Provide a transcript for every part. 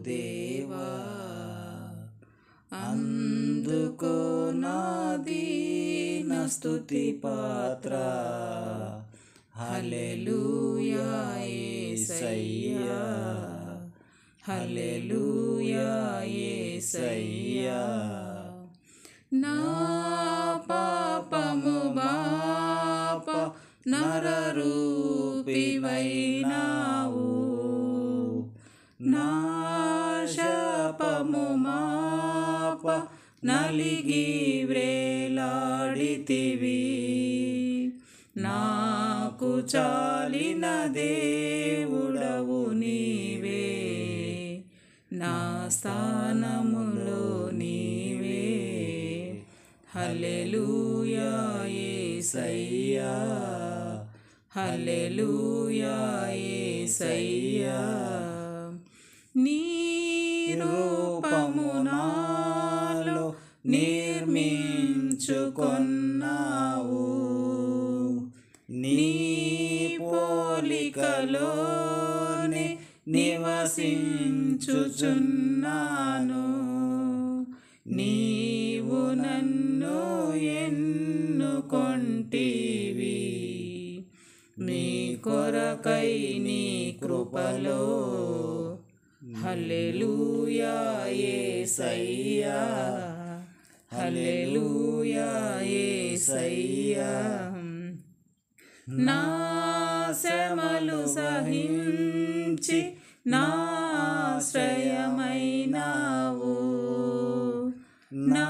దేవా. అందుకో నా దీన స్తుతి పాత్ర, హల్లెలూయా యేసయ్యా, హల్లెలూయా యేసయ్యా. నా పాపము బాప నరరూపివైనావు, నా శాపము మాప నలిగి వ్రేలాడితివి. నాకు చాలిన దేవుడవు నీవే, నా స్థానములో నీవే. హల్లెలూయా యేసయ్యా, హల్లెలూయా యేసయ్యా. నీ రూపము నాలో నిర్మించుకొన్నావు, నీ పోలికలోనే నివసించుచున్నాను. నీవు నన్ను ఎన్నుకొంటివి, నీ కొరకై నీ కృపలో. హల్లెలూయా యేసయ్యా, హల్లెలూయా యేసయ్యా. నా శ్రమలు సహించి నాశ్రయమైనావు, నా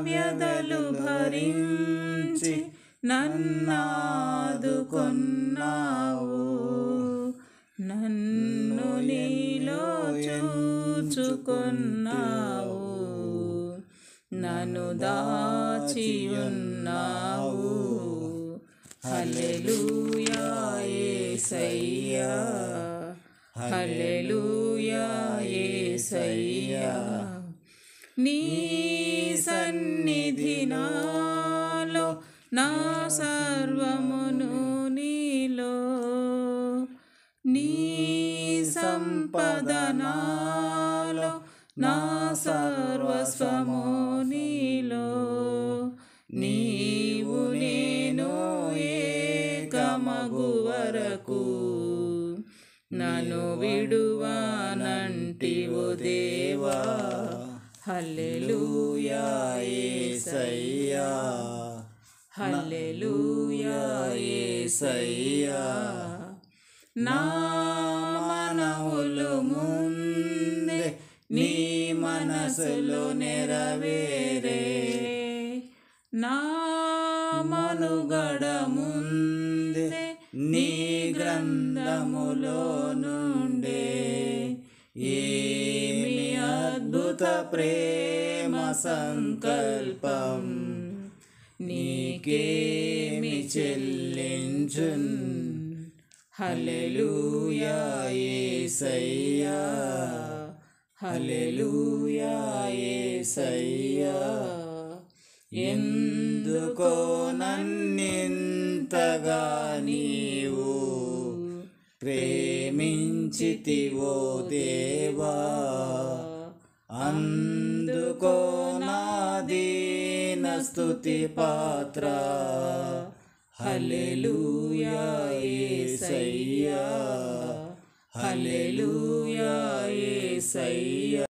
వ్యధలు భరించి నన్నాదుకొన్నావు. నన్ను నీలో చూచుకొన్నావు, నన్ను దాచియున్నావు. హల్లెలూయా యేసయ్యా, హల్లెలూయా యేసయ్యా. నీ సన్నిధి నాలో, నా సర్వమును నీలో. నీ సంపద నాలో, నా సర్వస్వము నీలో. నీవు నేను ఏకమగు వరకు నన్ను విడువనంటివో దేవా. హల్లెలూయా యేసయ్యా, హల్లెలూయా యేసయ్యా. నా మనవులు ముందే నీ మనసులో నెరవేరే, నా మనుగడ ముందే నీ గ్రంథములో నుండే. ఏమి అద్భుత ప్రేమ సంకల్పం, నీకేమి చెల్లించున్. హల్లెలూయా యేసయ్యా, హల్లెలూయా యేసయ్యా. ఎందుకో నన్నింతగా నీవు ప్రేమించితివో దేవా. అందుకో నా దీన స్తుతి పాత్ర, హల్లెలూయా యేసయ్యా, హల్లెలూయా యేసయ్యా.